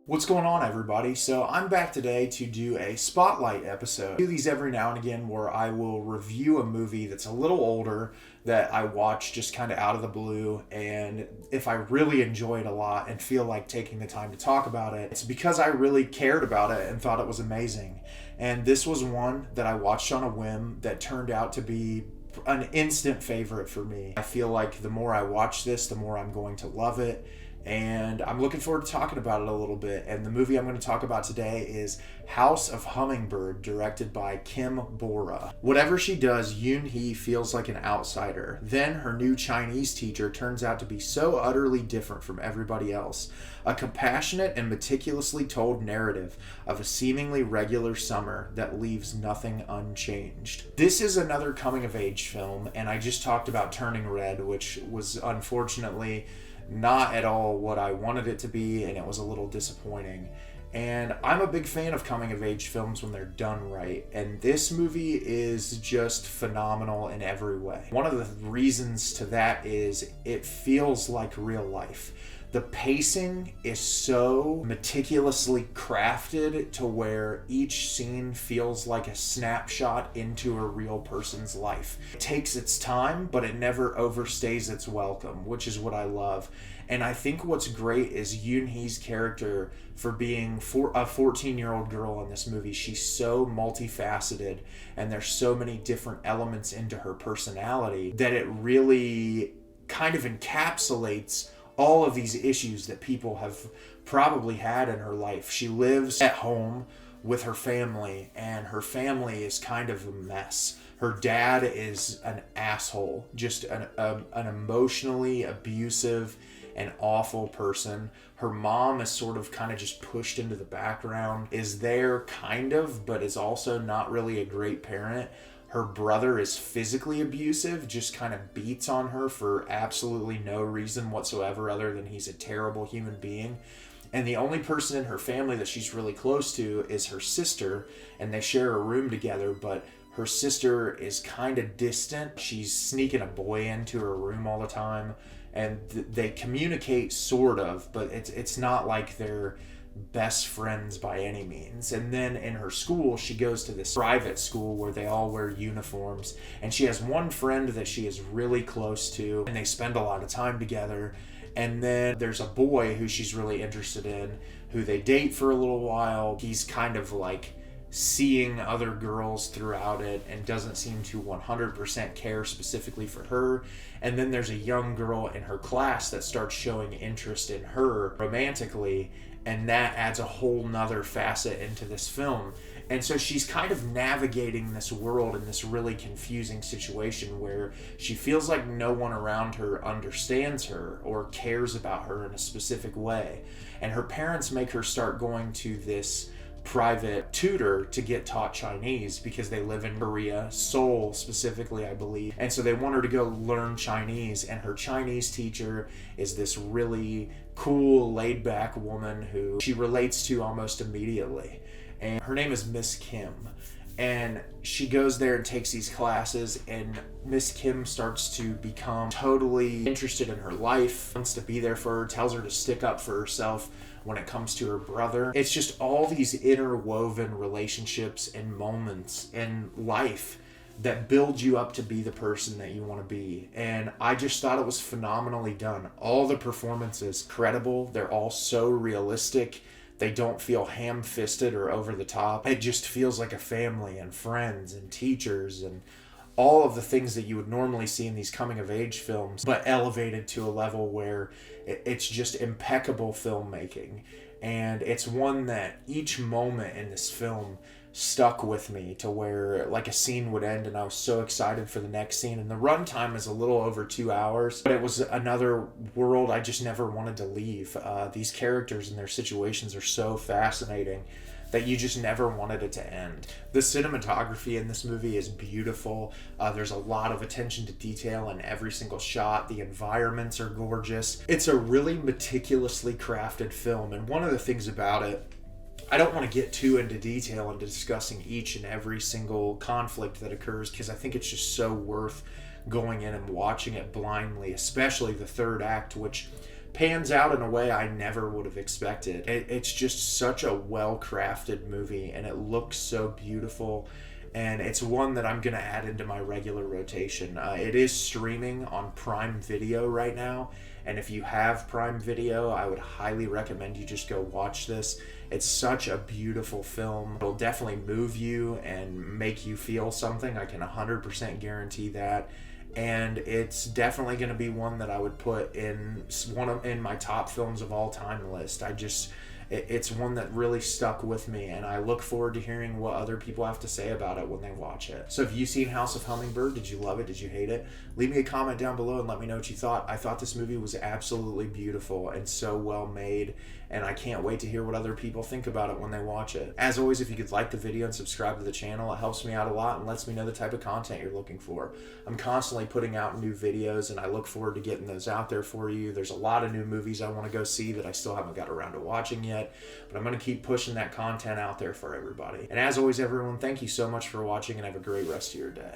What's going on, everybody? So I'm back today to do a spotlight episode. I do these every now and again where I will review a movie that's a little older that I watch just kind of out of the blue, and if I really enjoy it a lot and feel like taking the time to talk about it, it's because I really cared about it and thought it was amazing. And this was one that I watched on a whim that turned out to be an instant favorite for me. I feel like the more I watch this, the more I'm going to love it. And I'm looking forward to talking about it a little bit. And the movie I'm going to talk about today is House of Hummingbird, directed by Kim Bora. Whatever she does, Eun-hee feels like an outsider. Then her new Chinese teacher turns out to be so utterly different from everybody else. A compassionate and meticulously told narrative of a seemingly regular summer that leaves nothing unchanged. This is another coming-of-age film, and I just talked about Turning Red, which was unfortunately not at all what I wanted it to be, and it was a little disappointing. And I'm a big fan of coming-of-age films when they're done right, and this movie is just phenomenal in every way. One of the reasons to that is it feels like real life. The pacing is so meticulously crafted to where each scene feels like a snapshot into a real person's life. It takes its time, but it never overstays its welcome, which is what I love. And I think what's great is Eun-hee's character, for being a 14-year-old girl in this movie. She's so multifaceted, and there's so many different elements into her personality that it really kind of encapsulates all of these issues that people have probably had in her life. She lives at home with her family, and her family is kind of a mess. Her dad is an asshole, just an emotionally abusive and awful person. Her mom is sort of kind of just pushed into the background, is there kind of, but is also not really a great parent. Her brother is physically abusive, just kind of beats on her for absolutely no reason whatsoever other than he's a terrible human being. And the only person in her family that she's really close to is her sister, and they share a room together, but her sister is kind of distant. She's sneaking a boy into her room all the time, and they communicate sort of, but it's not like they're best friends by any means. And then in her school, she goes to this private school where they all wear uniforms, and she has one friend that she is really close to, and they spend a lot of time together. And then there's a boy who she's really interested in, who they date for a little while. He's kind of like seeing other girls throughout it and doesn't seem to 100% care specifically for her. And then there's a young girl in her class that starts showing interest in her romantically, and that adds a whole nother facet into this film. And so she's kind of navigating this world in this really confusing situation where she feels like no one around her understands her or cares about her in a specific way. And her parents make her start going to this private tutor to get taught Chinese because they live in Korea, Seoul specifically, I believe. And so they want her to go learn Chinese, and her Chinese teacher is this really cool, laid-back woman who she relates to almost immediately. And her name is Miss Kim. And she goes there and takes these classes, and Miss Kim starts to become totally interested in her life, wants to be there for her, tells her to stick up for herself when it comes to her brother. It's just all these interwoven relationships and moments in life that build you up to be the person that you want to be. And I just thought it was phenomenally done. All the performances, credible. They're all so realistic. They don't feel ham-fisted or over the top. It just feels like a family and friends and teachers and all of the things that you would normally see in these coming-of-age films, but elevated to a level where it's just impeccable filmmaking. And it's one that each moment in this film stuck with me to where like a scene would end and I was so excited for the next scene. And the runtime is a little over 2 hours, but it was another world I just never wanted to leave. These characters and their situations are so fascinating that you just never wanted it to end. The cinematography in this movie is beautiful. There's a lot of attention to detail in every single shot. The environments are gorgeous. It's a really meticulously crafted film, and one of the things about it, I don't want to get too into detail into discussing each and every single conflict that occurs because I think it's just so worth going in and watching it blindly, especially the third act, which pans out in a way I never would have expected. It's just such a well-crafted movie, and it looks so beautiful, and it's one that I'm going to add into my regular rotation. It is streaming on Prime Video right now, and if you have Prime Video, I would highly recommend you just go watch this. It's such a beautiful film. It'll definitely move you and make you feel something. I can 100% guarantee that. And it's definitely going to be one that I would put in in my top films of all time list. It's one that really stuck with me, and I look forward to hearing what other people have to say about it when they watch it. So have you seen House of Hummingbird? Did you love it? Did you hate it? Leave me a comment down below and let me know what you thought. I thought this movie was absolutely beautiful and so well made, and I can't wait to hear what other people think about it when they watch it. As always, if you could like the video and subscribe to the channel, it helps me out a lot and lets me know the type of content you're looking for. I'm constantly putting out new videos, and I look forward to getting those out there for you. There's a lot of new movies I want to go see that I still haven't got around to watching yet, but I'm going to keep pushing that content out there for everybody. And as always, everyone, thank you so much for watching, and have a great rest of your day.